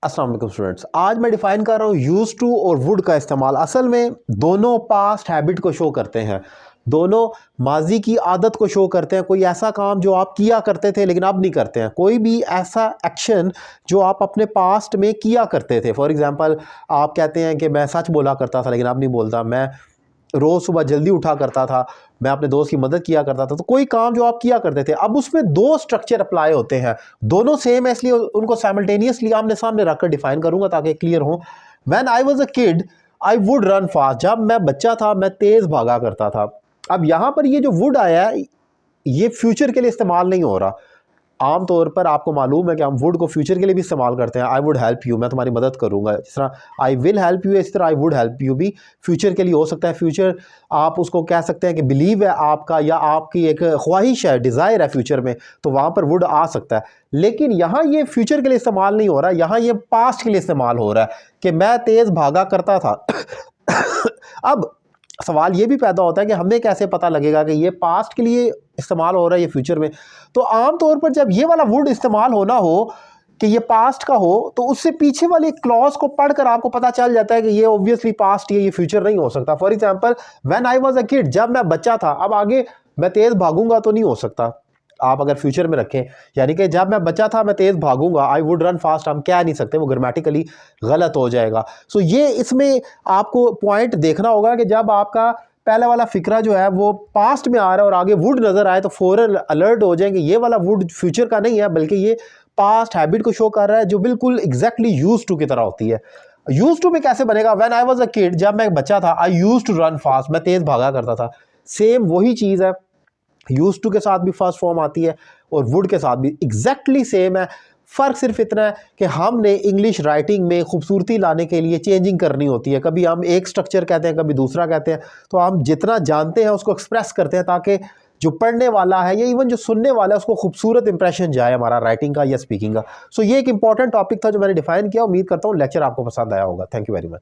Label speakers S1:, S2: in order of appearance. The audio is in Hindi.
S1: अस्सलाम वालेकुम स्टूडेंट्स, आज मैं डिफाइन कर रहा हूँ यूज टू और वुड का इस्तेमाल। असल में दोनों पास्ट हैबिट को शो करते हैं, दोनों माजी की आदत को शो करते हैं। कोई ऐसा काम जो आप किया करते थे लेकिन अब नहीं करते हैं, कोई भी ऐसा एक्शन जो आप अपने पास्ट में किया करते थे। फॉर एग्जांपल, आप कहते हैं कि मैं सच बोला करता था लेकिन अब नहीं बोलता, मैं रोज़ सुबह जल्दी उठा करता था, मैं अपने दोस्त की मदद किया करता था। तो कोई काम जो आप किया करते थे, अब उसमें दो स्ट्रक्चर अप्लाई होते हैं, दोनों सेम है, इसलिए उनको साइमल्टेनियसली आमने सामने रखकर डिफाइन करूंगा ताकि क्लियर हो। When I was a kid I would run fast. जब मैं बच्चा था मैं तेज़ भागा करता था। अब यहाँ पर ये जो वुड आया है, ये फ्यूचर के लिए इस्तेमाल नहीं हो रहा। आम तौर पर आपको मालूम है कि हम वुड को फ्यूचर के लिए भी इस्तेमाल करते हैं। आई वुड हेल्प यू, मैं तुम्हारी मदद करूंगा। जिस तरह आई विल हेल्प यू, इस तरह आई वुड हेल्प यू भी फ्यूचर के लिए हो सकता है। फ्यूचर आप उसको कह सकते हैं कि बिलीव है आपका, या आपकी एक ख्वाहिश है, डिज़ायर है फ्यूचर में, तो वहाँ पर वुड आ सकता है। लेकिन यहाँ ये फ्यूचर के लिए इस्तेमाल नहीं हो रहा, यहाँ ये पास्ट के लिए इस्तेमाल हो रहा है कि मैं तेज़ भागा करता था। अब सवाल ये भी पैदा होता है कि हमें कैसे पता लगेगा कि ये पास्ट के लिए इस्तेमाल हो रहा है, ये फ्यूचर में। तो आम तौर पर जब ये वाला वुड इस्तेमाल होना हो कि ये पास्ट का हो, तो उससे पीछे वाले क्लॉज को पढ़कर आपको पता चल जाता है कि ये ऑब्वियसली पास्ट है, ये फ्यूचर नहीं हो सकता। For example, when I was a kid, जब मैं बच्चा था। अब आगे मैं तेज भागूंगा तो नहीं हो सकता, आप अगर फ्यूचर में रखें, यानी कि जब मैं बच्चा था मैं तेज़ भागूंगा, आई वुड रन फास्ट, हम कह नहीं सकते, वो ग्रामेटिकली गलत हो जाएगा। सो ये इसमें आपको पॉइंट देखना होगा कि जब आपका पहले वाला फिक्रा जो है वो पास्ट में आ रहा है और आगे वुड नज़र आए तो फौरन अलर्ट हो जाएंगे, ये वाला वुड फ्यूचर का नहीं है बल्कि ये पास्ट हैबिट को शो कर रहा है जो बिल्कुल एग्जैक्टली यूज टू की तरह होती है। यूज टू में कैसे बनेगा? When I was a kid, जब मैं बच्चा था, आई यूज टू रन फास्ट, मैं तेज़ भागा करता था। सेम वही चीज़ है, यूज टू के साथ भी फर्स्ट फॉर्म आती है और वुड के साथ भी एग्जैक्टली सेम है। फ़र्क सिर्फ इतना है कि हमने इंग्लिश राइटिंग में खूबसूरती लाने के लिए चेंजिंग करनी होती है। कभी हम एक स्ट्रक्चर कहते हैं, कभी दूसरा कहते हैं। तो हम जितना जानते हैं उसको एक्सप्रेस करते हैं ताकि जो पढ़ने वाला है या इवन जो सुनने वाला है उसको खूबसूरत इंप्रेशन जाए हमारा राइटिंग का या स्पीकिंग का। सो ये एक इंपॉर्टेंट टॉपिक था जो मैंने डिफाइन किया। उम्मीद करता हूँ लेक्चर आपको पसंद आया होगा। Thank you very much.